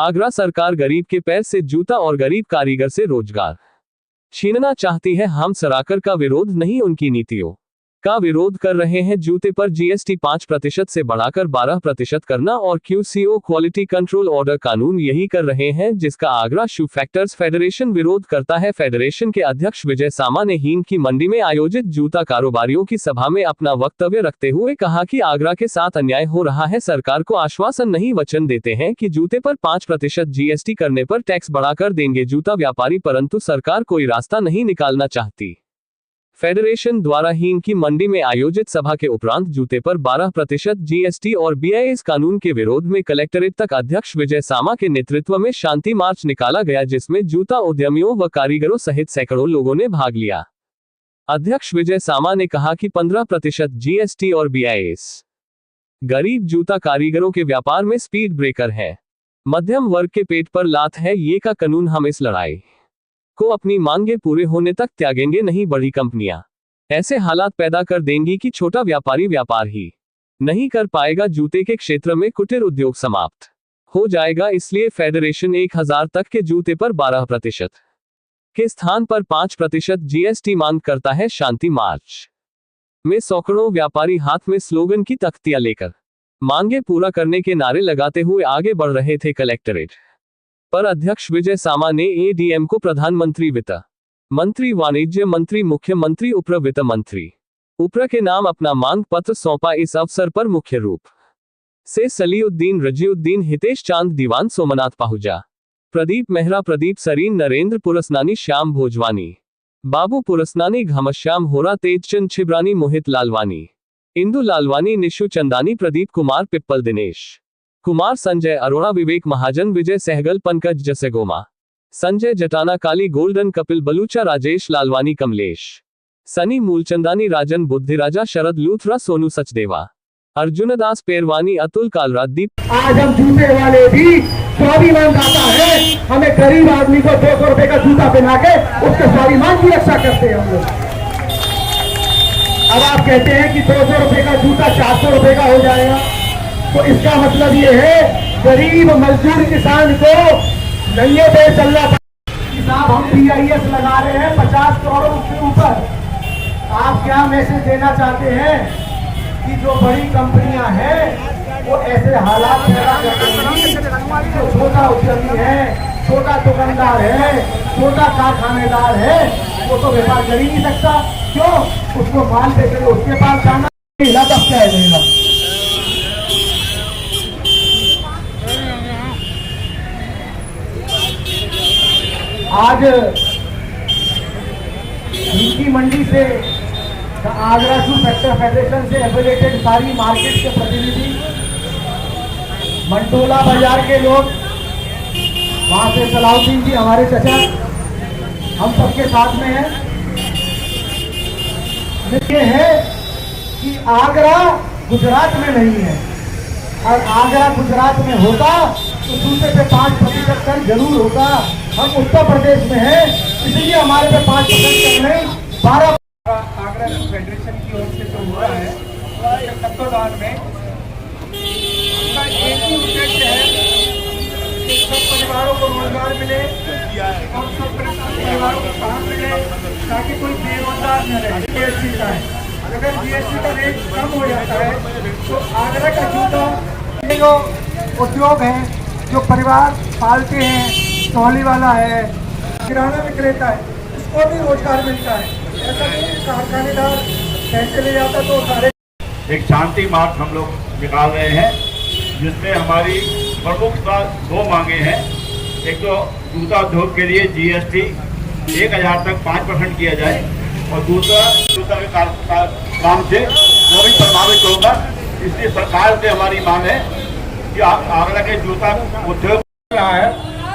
आगरा सरकार गरीब के पैर से जूता और गरीब कारीगर से रोजगार छीनना चाहती है। हम सरकार का विरोध नहीं, उनकी नीतियों का विरोध कर रहे हैं। जूते पर जीएसटी 5% से बढ़ाकर 12% करना और QCO क्वालिटी कंट्रोल ऑर्डर कानून यही कर रहे हैं, जिसका आगरा शू फैक्टर्स फेडरेशन विरोध करता है। फेडरेशन के अध्यक्ष विजय सामा ने हीन की मंडी में आयोजित जूता कारोबारियों की सभा में अपना वक्तव्य रखते हुए कहा कि आगरा के साथ अन्याय हो रहा है। सरकार को आश्वासन नहीं, वचन देते हैं कि जूते पर 5% जीएसटी करने पर टैक्स बढ़ाकर देंगे जूता व्यापारी, परंतु सरकार कोई रास्ता नहीं निकालना चाहती। फेडरेशन द्वारा हीन की मंडी में आयोजित सभा के उपरांत जूते पर 12% जीएसटी और BIS कानून के विरोध में कलेक्ट्रेट तक अध्यक्ष विजय सामा के नेतृत्व में शांति मार्च निकाला गया, जिसमें जूता उद्यमियों व कारीगरों सहित सैकड़ों लोगों ने भाग लिया। अध्यक्ष विजय सामा ने कहा कि 15% जीएसटी और BIS गरीब जूता कारीगरों के व्यापार में स्पीड ब्रेकर है, मध्यम वर्ग के पेट पर लात है। ये का कानून हम इस लड़ाई को अपनी मांगे पूरे होने तक त्यागेंगे नहीं। बड़ी कंपनियां ऐसे हालात पैदा कर देंगी कि छोटा व्यापारी व्यापार ही नहीं कर पाएगा। जूते के क्षेत्र में कुटीर उद्योग समाप्त हो जाएगा। इसलिए फेडरेशन 1000 तक के जूते पर 12% के स्थान पर 5% जीएसटी मांग करता है। शांति मार्च में सैकड़ों व्यापारी हाथ में स्लोगन की तख्तियां लेकर मांगे पूरा करने के नारे लगाते हुए आगे बढ़ रहे थे। कलेक्ट्रेट पर अध्यक्ष विजय सामा ने ADM को प्रधानमंत्री, वित्त मंत्री, वाणिज्य मंत्री, मुख्यमंत्री, उप्र वित्त मंत्री उप्र के नाम अपना मांग पत्र सौंपा। इस अवसर पर मुख्य रूप से सलीउद्दीन, रजीउद्दीन, हितेश चांद दीवान, सोमनाथ पाहुजा, प्रदीप मेहरा, प्रदीप सरीन, नरेंद्र पुरसनानी, श्याम भोजवानी, बाबू पुरसनानी, घमश्याम होरा, तेजचंद छिबरानी, मोहित लालवानी, इंदु लालवानी, निशु चंदानी, प्रदीप कुमार पिप्पल, दिनेश कुमार, संजय अरोड़ा, विवेक महाजन, विजय सहगल, पंकज जसेगोमा, संजय जटाना, काली गोल्डन, कपिल बलूचा, राजेश लालवानी, कमलेश सनी, मूलचंदानी, राजन बुद्धिराजा, शरद लूथरा, सोनू सचदेवा, अर्जुन दास पेरवानी, अतुल कालरादीप। आज हम जूते वाले भी स्वाभिमान दाता है। हमें गरीब आदमी को 200 रुपए का जूता पहना के उसके स्वाभिमान की रक्षा करते हैं हम लोग। अब आप कहते हैं कि 200 रुपए का जूता 400 रुपए का हो जाएगा, तो इसका मतलब ये है गरीब मजदूर किसान को नंगे पे चलना। साहब हम BIS लगा रहे हैं 50 करोड़ के ऊपर। आप क्या मैसेज देना चाहते हैं कि जो बड़ी कंपनियां हैं वो ऐसे हालात पैदा कर रही हैं, जो छोटा उद्यमी है, छोटा दुकानदार है, छोटा कारखानेदार है, वो तो व्यापार कर ही नहीं सकता। क्यों? उसको माल बेचने उसके पास जाना तब क्या है। आज हीन मंडी से आगरा शू फैक्टर फेडरेशन से एफिलिएटेड सारी मार्केट के प्रतिनिधि, मंटोला बाजार के लोग, वहां से सलाउद्दीन जी हमारे चचा, हम सबके साथ में हैं। ये है कि आगरा गुजरात में नहीं है, और आगरा गुजरात में होता तो दूसरे पे 5% कर जरूर होता। हम उत्तर प्रदेश में हैं, इसलिए हमारे पे 5% कर नहीं 12। आगरा फेडरेशन की ओर से जो हो रहा है उसके तत्वाधान में उसका एक ही उद्देश्य है कि सब परिवारों को रोजगार मिले और सब परिवारों को काम मिले, ताकि कोई बेरोजगार न रहे। GST का है, अगर GST का रेट कम हो जाता है तो आगरा का जूता उद्योग है, जो परिवार पालते हैं, टोली वाला है, किराना विक्रेता है, उसको भी रोजगार मिलता है। ऐसा नहीं कारखानेदार पैसे ले जाता तो सारे। एक शांति मार्च हम लोग निकाल रहे हैं, जिसमें हमारी प्रमुख 2 मांगे हैं। एक तो जूता उद्योग के लिए GST 1000 तक 5% किया जाए, और दूसरा जूता के काम से वो भी प्रभावित होगा। इसलिए सरकार से हमारी मांग है कि आगरा के जूता उद्योग रहा है,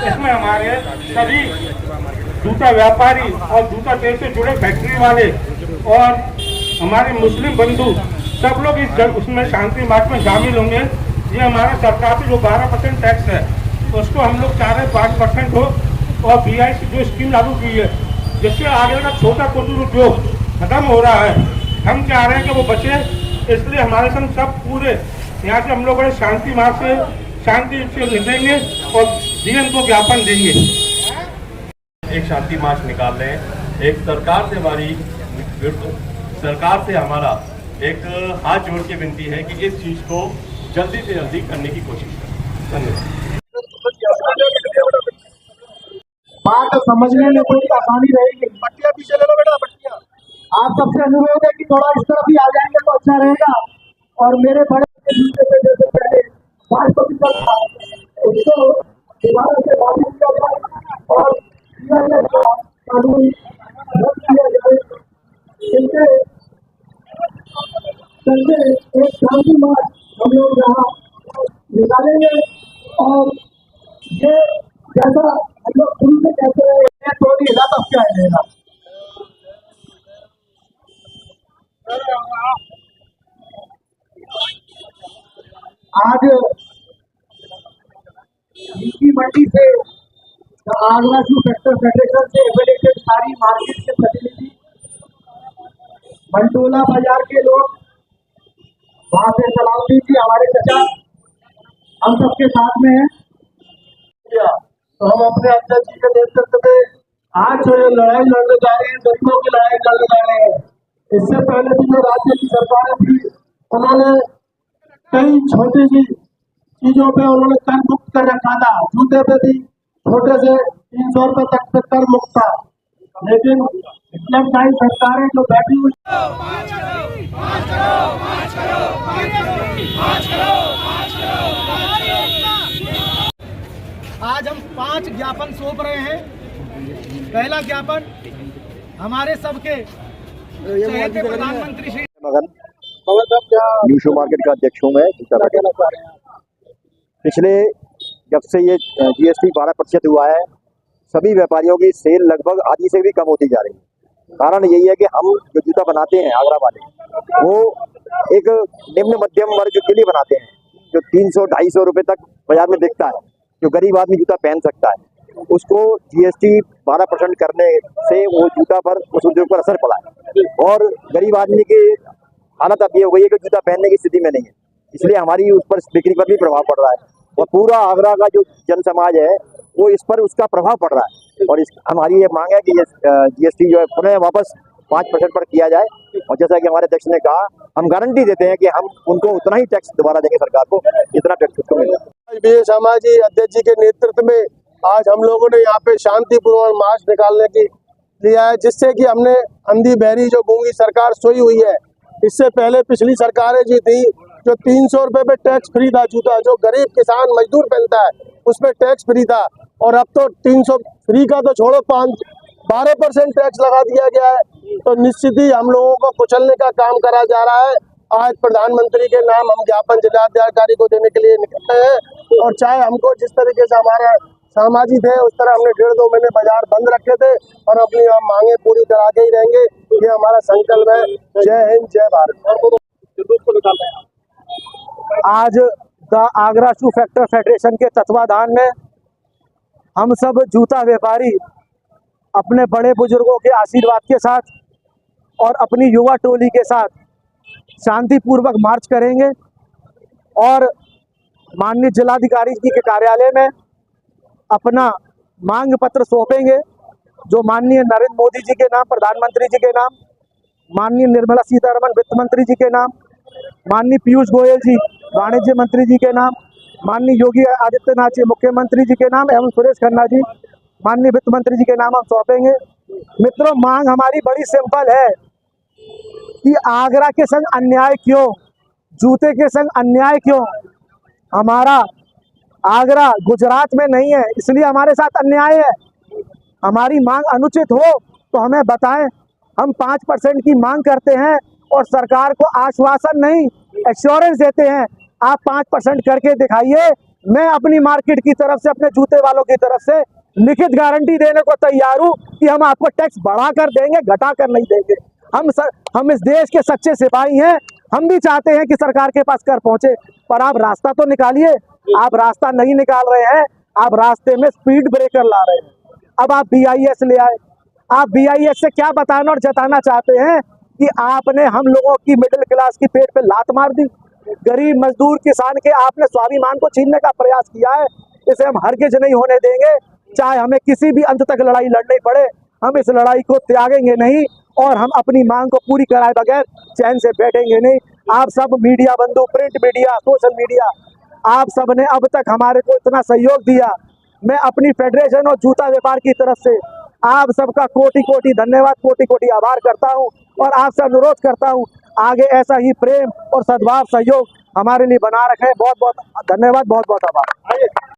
इसमें हमारे सभी जूता व्यापारी और जूता तेल से जुड़े फैक्ट्री वाले और हमारे मुस्लिम बंधु सब लोग इस उसमें शांति मार्च में शामिल होंगे। ये हमारा सरकार से जो 12% टैक्स है उसको हम लोग चाह रहे हैं 5% हो, और BIS जो स्कीम लागू की है जिससे आगे का छोटा कुटीर उद्योग खत्म हो रहा है, हम चाह रहे हैं कि वो बचे। इसलिए हमारे संग सब पूरे यहाँ से हम लोग शांति मार्च से शांति से निकलेंगे और सीएम को ज्ञापन देंगे। एक शांति मार्च निकाल रहे हैं। एक सरकार से हमारा एक हाथ जोड़ के विनती है कि इस चीज को जल्दी से जल्दी करने की कोशिश करें। धन्यवाद। बात समझने में कोई आसानी रहेगी। पट्टियां पीछे ले लो बेटा, पट्टियां। आप सबसे अनुरोध है कि थोड़ा इस तरफ ही आ जाएंगे तो अच्छा रहेगा। और मेरे बड़े जैसे पहले राष्ट्रपति उसको दोबारा से लागू किया जाए और कानून रद्द किया जाए। इनके चलते एक शांति मार्च हम लोग यहाँ निकालेंगे। और ये जैसा हम लोग शुरू से कहते हैं थोड़ी रात अब क्या रहेगा। आज नीति मंडी से आगरा शू फैक्टर फेडरेशन से एफिलिएटेड सारी मार्केट के प्रतिनिधि, मंटोला बाजार के लोग, वहां से सलाउद्दीन जी हमारे चाचा, हम सबके साथ में हैं। तो हम अपने अध्यक्ष जी के नेतृत्व में आज जो ये लड़ाई लड़ने जा रहे हैं, गरीबों की लड़ाई लड़ने जा रहे हैं। इससे पहले भी जो राज्य की सरकारें थी उन्होंने कई छोटी सी चीजों पे उन्होंने कर मुक्त कर रखा था। जूते पे भी छोटे से 300 रुपए तक पे कर मुक्त था। लेकिन इतने टाइम सरकारें जो बैठी हुई, आज हम 5 ज्ञापन सौंप रहे हैं। पहला ज्ञापन हमारे सबके चहेते प्रधानमंत्री श्री न्यू मार्केट का अध्यक्ष हूँ मैं। पिछले जब से ये जीएसटी 12% हुआ है, सभी व्यापारियों की सेल लगभग आधी से भी कम होती जा रही है। कारण यही है कि हम जो जूता बनाते हैं आगरा वाले, वो एक निम्न मध्यम वर्ग के लिए बनाते हैं, जो 300-250 रुपए तक बाजार में बिकता है, जो गरीब आदमी जूता पहन सकता है। उसको जीएसटी 12% करने से वो जूता पर, उस उद्योग पर असर पड़ा है और गरीब आदमी की हालत अब ये हो गई है कि जूता पहनने की स्थिति में नहीं है। इसलिए हमारी उस पर बिक्री पर भी प्रभाव पड़ रहा है और पूरा आगरा का जो जन समाज है वो इस पर उसका प्रभाव पड़ रहा है। और हमारी ये मांग है कि ये जीएसटी जो है पुनः वापस 5% पर किया जाए। और जैसा कि हमारे अध्यक्ष ने कहा, हम गारंटी देते हैं कि हम उनको उतना ही टैक्स दोबारा देंगे सरकार को जितना टैक्स उसको मिल रहा है। समाजी अध्यक्ष जी के नेतृत्व में आज हम लोगों ने यहाँ पे शांतिपूर्वक मार्च निकालने की लिया है, जिससे कि हमने अंधी बहरी जो गूंगी सरकार सोई हुई है, इससे पहले पिछली सरकारें जो थी, जो 300 रुपए पे टैक्स फ्री था जूता, जो गरीब किसान मजदूर पहनता है उसमें टैक्स फ्री था, और अब तो 300 फ्री का तो छोड़ो 12% टैक्स लगा दिया गया है। तो निश्चित ही हम लोगों को कुचलने का काम करा जा रहा है। आज प्रधानमंत्री के नाम हम ज्ञापन जिलाधिकारी को देने के लिए निकलते हैं। और चाहे हमको जिस तरीके से हमारा सामाजिक है उस तरह हमने 1.5-2 महीने बाजार बंद रखे थे और अपनी हम मांगे पूरी करा के ही रहेंगे। ये हमारा संकल्प है। जय हिंद, जय भारत। आज the Agra shoe factor federation के तत्वाधान में हम सब जूता व्यापारी अपने बड़े बुजुर्गों के आशीर्वाद के साथ और अपनी युवा टोली के साथ शांतिपूर्वक मार्च करेंगे और माननीय जिलाधिकारी जी के कार्यालय में अपना मांग पत्र सौंपेंगे, जो माननीय नरेंद्र मोदी जी के नाम, प्रधानमंत्री जी के नाम, माननीय निर्मला सीतारमण वित्त मंत्री जी के नाम, माननीय पीयूष गोयल जी वाणिज्य मंत्री जी के नाम, माननीय योगी आदित्यनाथ जी मुख्यमंत्री जी के नाम एवं सुरेश खन्ना जी माननीय वित्त मंत्री जी के नाम हम सौंपेंगे। मित्रों, मांग हमारी बड़ी सिंपल है कि आगरा के संग अन्याय क्यों, जूते के संग अन्याय क्यों। हमारा आगरा गुजरात में नहीं है, इसलिए हमारे साथ अन्याय है। हमारी मांग अनुचित हो तो हमें बताएं। हम 5% की मांग करते हैं और सरकार को आश्वासन नहीं, एश्योरेंस देते हैं, आप 5% करके दिखाइए। मैं अपनी मार्केट की तरफ से, अपने जूते वालों की तरफ से लिखित गारंटी देने को तैयार हूँ कि हम आपको टैक्स बढ़ा कर देंगे, घटा कर नहीं देंगे। हम इस देश के सच्चे सिपाही हैं। हम भी चाहते हैं कि सरकार के पास कर पहुंचे, पर आप रास्ता तो निकालिए। आप रास्ता नहीं निकाल रहे हैं, आप रास्ते में स्पीड ब्रेकर ला रहे हैं। अब आप BIS ले आए। आप BIS से क्या बताना और जताना चाहते हैं कि आपने हम लोगों की मिडिल क्लास की पेट पे लात मार दी, गरीब मजदूर किसान के आपने स्वाभिमान को छीनने का प्रयास किया है। इसे हम हरगिज नहीं होने देंगे। चाहे हमें किसी भी अंत तक लड़ाई लड़नी पड़े, हम इस लड़ाई को त्यागेंगे नहीं और हम अपनी मांग को पूरी कराए बगैर चैन से बैठेंगे नहीं। आप सब मीडिया बंधु, प्रिंट मीडिया, सोशल मीडिया, आप सब ने अब तक हमारे को इतना सहयोग दिया। मैं अपनी फेडरेशन और जूता व्यापार की तरफ से आप सबका कोटि कोटि धन्यवाद, कोटि कोटि आभार करता हूं और आपसे अनुरोध करता हूं आगे ऐसा ही प्रेम और सद्भाव सहयोग हमारे लिए बना रखें। बहुत बहुत धन्यवाद, बहुत बहुत आभार।